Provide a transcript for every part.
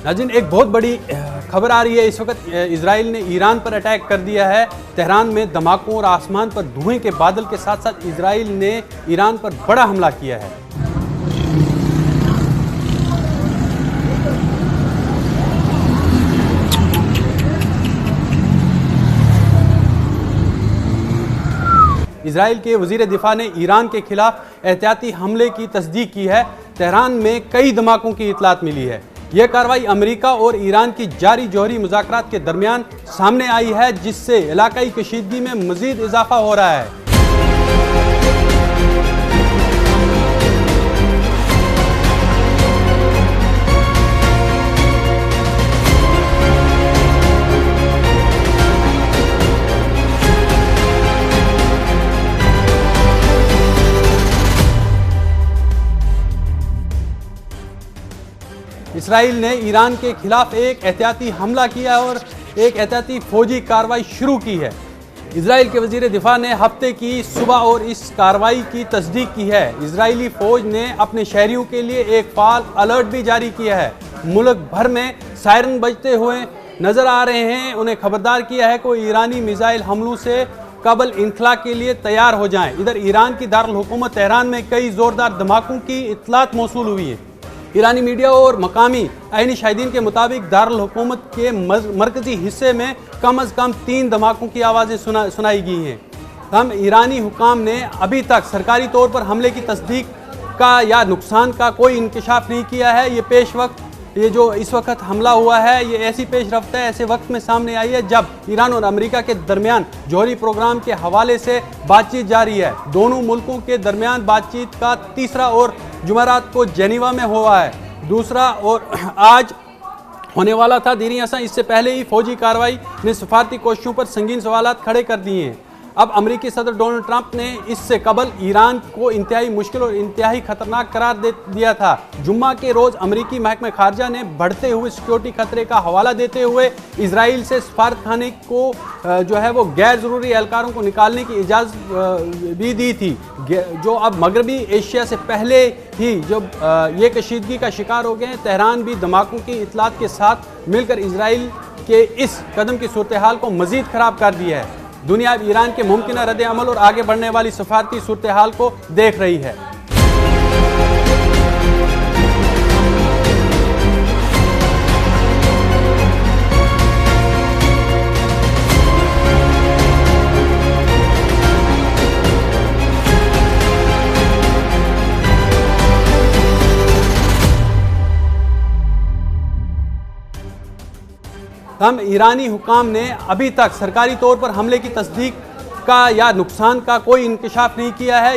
नाज़रीन, एक बहुत बड़ी खबर आ रही है। इस वक्त इजराइल ने ईरान पर अटैक कर दिया है। तेहरान में धमाकों और आसमान पर धुएं के बादल के साथ साथ इजराइल ने ईरान पर बड़ा हमला किया है। इजराइल के वजीर दिफा ने ईरान के खिलाफ एहतियाती हमले की तस्दीक की है। तेहरान में कई धमाकों की इतलात मिली है। यह कार्रवाई अमेरिका और ईरान की जारी जौहरी मुज़ाकरात के दरमियान सामने आई है, जिससे इलाकाई कशीदगी में मजीद इजाफा हो रहा है। इसराइल ने ईरान के खिलाफ एक एहतियाती हमला किया और एक एहतियाती फौजी कार्रवाई शुरू की है। इसराइल के वजीर दिफा ने हफ्ते की सुबह और इस कार्रवाई की तस्दीक की है। इजरायली फौज ने अपने शहरियों के लिए एक फाल अलर्ट भी जारी किया है। मुल्क भर में सायरन बजते हुए नजर आ रहे हैं। उन्हें खबरदार किया है कि ईरानी मिसाइल हमलों से कबल इनखला के लिए तैयार हो जाएं। इधर ईरान की दारुल हुकूमत तेहरान में कई जोरदार धमाकों की इत्तलात मौसूल हुई है। ईरानी मीडिया और मकामी आईनी शाहिदीन के मुताबिक दारुल हुकूमत के मरकजी हिस्से में कम अज़ कम 3 धमाकों की आवाज़ें सुनाई गई हैं। हम ईरानी हुकाम ने अभी तक सरकारी तौर पर हमले की तस्दीक का या नुकसान का कोई इंकशाफ नहीं किया है। ये जो इस वक्त हमला हुआ है, ये ऐसी पेश रफ्त है, ऐसे वक्त में सामने आई है जब ईरान और अमेरिका के दरमियान जौहरी प्रोग्राम के हवाले से बातचीत जारी है। दोनों मुल्कों के दरमियान बातचीत का तीसरा और जुमेरात को जेनीवा में हुआ है, दूसरा और आज होने वाला था। दीनी असा इससे पहले ही फौजी कार्रवाई ने सफारती कोशिशों पर संगीन सवालात खड़े कर दिए हैं। अब अमेरिकी सदर डोनाल्ड ट्रंप ने इससे कबल ईरान को इंतहाई मुश्किल और इंतहाई खतरनाक करार दे दिया था। जुम्मा के रोज अमेरिकी महकमे खारजा ने बढ़ते हुए सिक्योरिटी खतरे का हवाला देते हुए इजराइल से सफारतखाने को जो है वो गैर ज़रूरी एहलकारों को निकालने की इजाज़त भी दी थी, जो अब मगरबी एशिया से पहले ही जब ये कशीदगी का शिकार हो गए हैं। तेहरान भी धमाकों की इतलात के साथ मिलकर इजराइल के इस कदम की सूरत हाल को मजीद ख़राब कर दिया है। दुनिया अब ईरान के मुमकिन रद्द अमल और आगे बढ़ने वाली सफारती सूरत हाल को देख रही है। हम ईरानी हुकाम ने अभी तक सरकारी तौर पर हमले की तस्दीक का या नुकसान का कोई इंकशाफ नहीं किया है।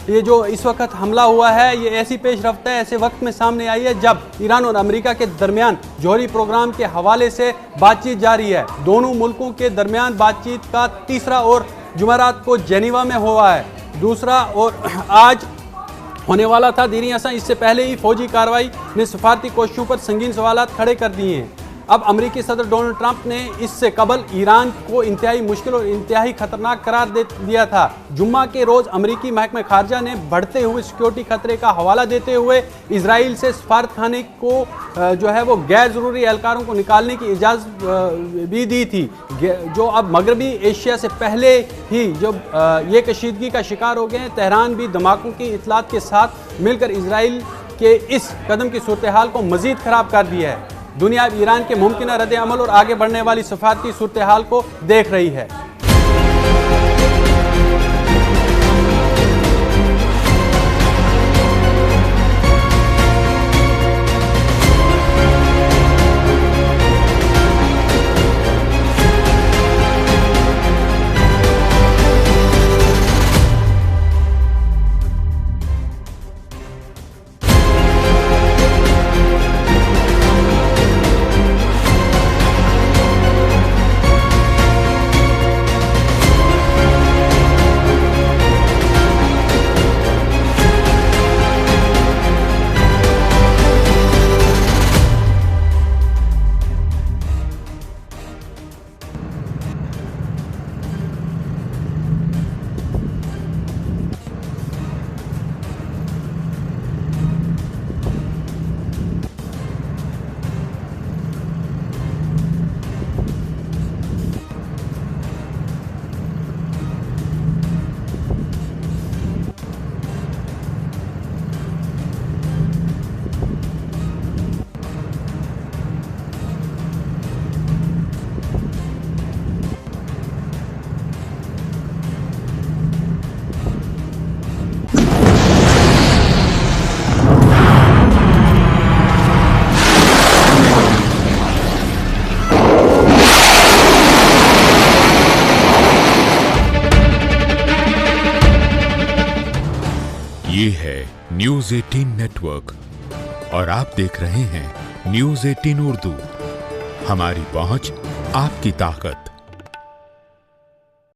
ये जो इस वक्त हमला हुआ है, ये ऐसी पेश रफ्त है, ऐसे वक्त में सामने आई है जब ईरान और अमेरिका के दरमियान जौहरी प्रोग्राम के हवाले से बातचीत जारी है। दोनों मुल्कों के दरमियान बातचीत का तीसरा और जुमेरात को जेनीवा में हुआ है, दूसरा और आज होने वाला था। दीनी असा इससे पहले ही फौजी कार्रवाई ने सफारती कोशिशों पर संगीन सवालात खड़े कर दिए हैं। अब अमेरिकी सदर डोनाल्ड ट्रंप ने इससे कबल ईरान को इंतहाई मुश्किल और इंतहाई खतरनाक करार दे दिया था। जुम्मा के रोज अमेरिकी महकमे खारजा ने बढ़ते हुए सिक्योरिटी खतरे का हवाला देते हुए इजराइल से सफारतखाने को जो है वो गैर ज़रूरी एहलकारों को निकालने की इजाज़त भी दी थी, जो अब मगरबी एशिया से पहले ही जब ये कशीदगी का शिकार हो गए हैं। तेहरान भी धमाकों की इतलात के साथ मिलकर इजराइल के इस कदम की सूरत हाल को मजीद ख़राब कर दिया है। दुनिया अब ईरान के मुमकिन रद्द अमल और आगे बढ़ने वाली सफारती सूरत हाल को देख रही है। ये है न्यूज 18 नेटवर्क और आप देख रहे हैं न्यूज 18 उर्दू। हमारी पहुंच, आपकी ताकत।